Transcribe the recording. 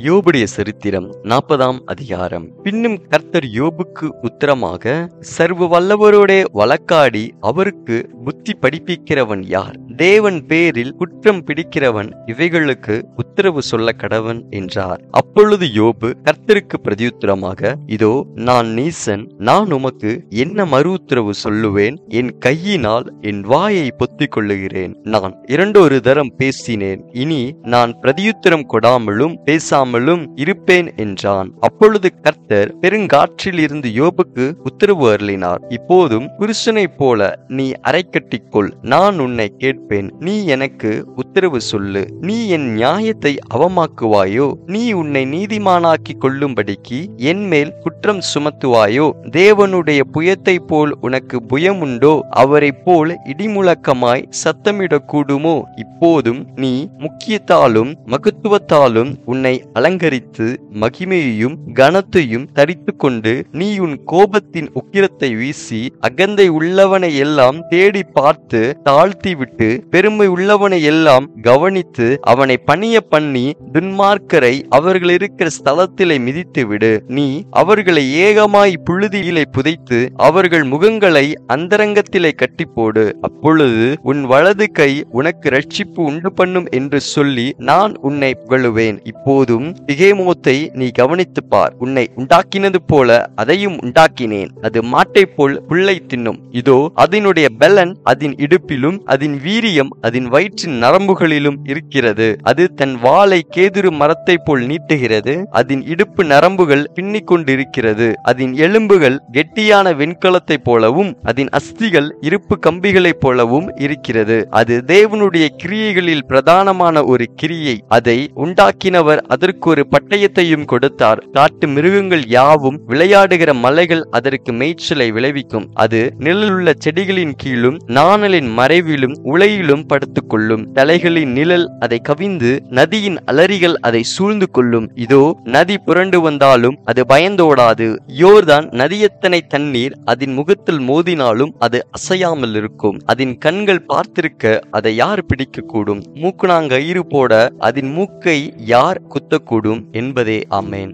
யோபுடைய சரித்திரம் 40ஆம் அதிகாரம். பின்னும் கர்த்தர் யோபுக்கு உத்தரமாக, சர்வ வல்லவரோடே வழக்காடி அவருக்கு புத்தி படிப்பிக்கிறவன் யார்? தேவன் பேரில் குற்றம் பிடிக்கிறவன் இவைகளுக்கு உத்தரவு சொல்ல கடவன் என்றார். அப்பொழுது யோபு கர்த்தருக்கு பிரதியுத்தரமாக, இதோ நான் நீசன், நான் உமக்கு என்ன மறு உத்தரவு சொல்லுவேன்? என் கையினால் என் வாயை பொத்திக் கொள்ளுகிறேன். நான் 2 தரம் பேசினேன், இனி நான் பிரதியுத்தரம் கொடாமலும் பேசாமலும் இருப்பேன் என்றான். அப்பொழுது கர்த்தர் பெருங்காற்றில் இருந்து யோபுக்கு உத்தரவு அருளினார், இப்போதும் புருஷனைப் போல நீ அரை கட்டிக்கொள், நான் உன்னை கேட்பேன், நீ எனக்கு உத்தரவு சொல்லு. நீ என் நியாயத்தை அவமாக்குவாயோ? நீ உன்னை நீதிமானாக்கி கொள்ளும்படிக்கு என் மேல் குற்றம் சுமத்துவாயோ? தேவனுடைய புயத்தை போல் உனக்கு புயம் உண்டோ? அவரை போல் இடிமுழக்கமாய் சத்தமிடக்கூடுமோ? இப்போதும் நீ முக்கியத்தாலும் மகத்துவத்தாலும் உன்னை அலங்கரித்து மகிமையையும் கனத்தையும் தரித்து கொண்டு நீ உன் கோபத்தின் உக்கிரத்தை வீசி அகந்தை உள்ளவனை எல்லாம் தேடி பார்த்து தாழ்த்தி விட்டு பெருமை உள்ளவனை எல்லாம் கவனித்து அவனை பணிய பண்ணி துன்மார்க்கரை அவர்கள் இருக்கிற ஸ்தலத்திலே மிதித்து விடு. நீ அவர்களை ஏகமாய் புழுதியிலே புதைத்து அவர்கள் முகங்களை அந்தரங்கத்திலே கட்டி போடு. அப்பொழுது உன் வலது கை உனக்கு ரட்சிப்பு உண்டு பண்ணும் என்று சொல்லி நான் உன்னை புகழுவேன். இப்போதும் பிகேமோத்தை நீ கவனித்துப் பார். உன்னை உண்டாக்கினது போல அதையும் உண்டாக்கினேன். அது மாட்டை போல் புல்லை தின்னும். இதோ அதனுடைய பெலன் அதன் இடுப்பிலும் அதன் வீரியம் அதன் வயிற்றின் நரம்புகளிலும் இருக்கிறது. அது தன் வாளை கேதுரு மரத்தை போல் நீட்டுகிறது. அதன் இடுப்பு நரம்புகள் பின்னிக் கொண்டிருக்கிறது. அதன் எலும்புகள் கெட்டியான வெண்கலத்தை போலவும் அதன் அஸ்திகள் இருப்பு கம்பிகளைப் போலவும் இருக்கிறது. அது தேவனுடைய கிரியைகளில் பிரதானமான ஒரு கிரியை. அதை உண்டாக்கினவர் அதற்கு ஒரு பட்டயத்தையும் கொடுத்தார். காட்டு மிருகங்கள் யாவும் விளையாடுகிற மலைகள் அதற்கு மேய்ச்சலை விளைவிக்கும். அது நிழலுள்ள செடிகளின் கீழும் நாணலின் மறைவிலும் உளையிலும் படுத்துக் கொள்ளும். தலைகளின் நிழல் அதை கவிந்து நதியின் அலறிகள் அதை சூழ்ந்து கொள்ளும். இதோ நதி புரண்டு வந்தாலும் அது பயந்தோடாது. யோர்தான் நதியத்தனை தண்ணீர் அதன் முகத்தில் மோதினாலும் அது அசையாமல் இருக்கும். அதன் கண்கள் பார்த்திருக்க அதை யார் பிடிக்க கூடும்? மூக்குனாங்கயிறு போட அதன் மூக்கை யார் குத்தக்கூடும் என்பதே. ஆமென்.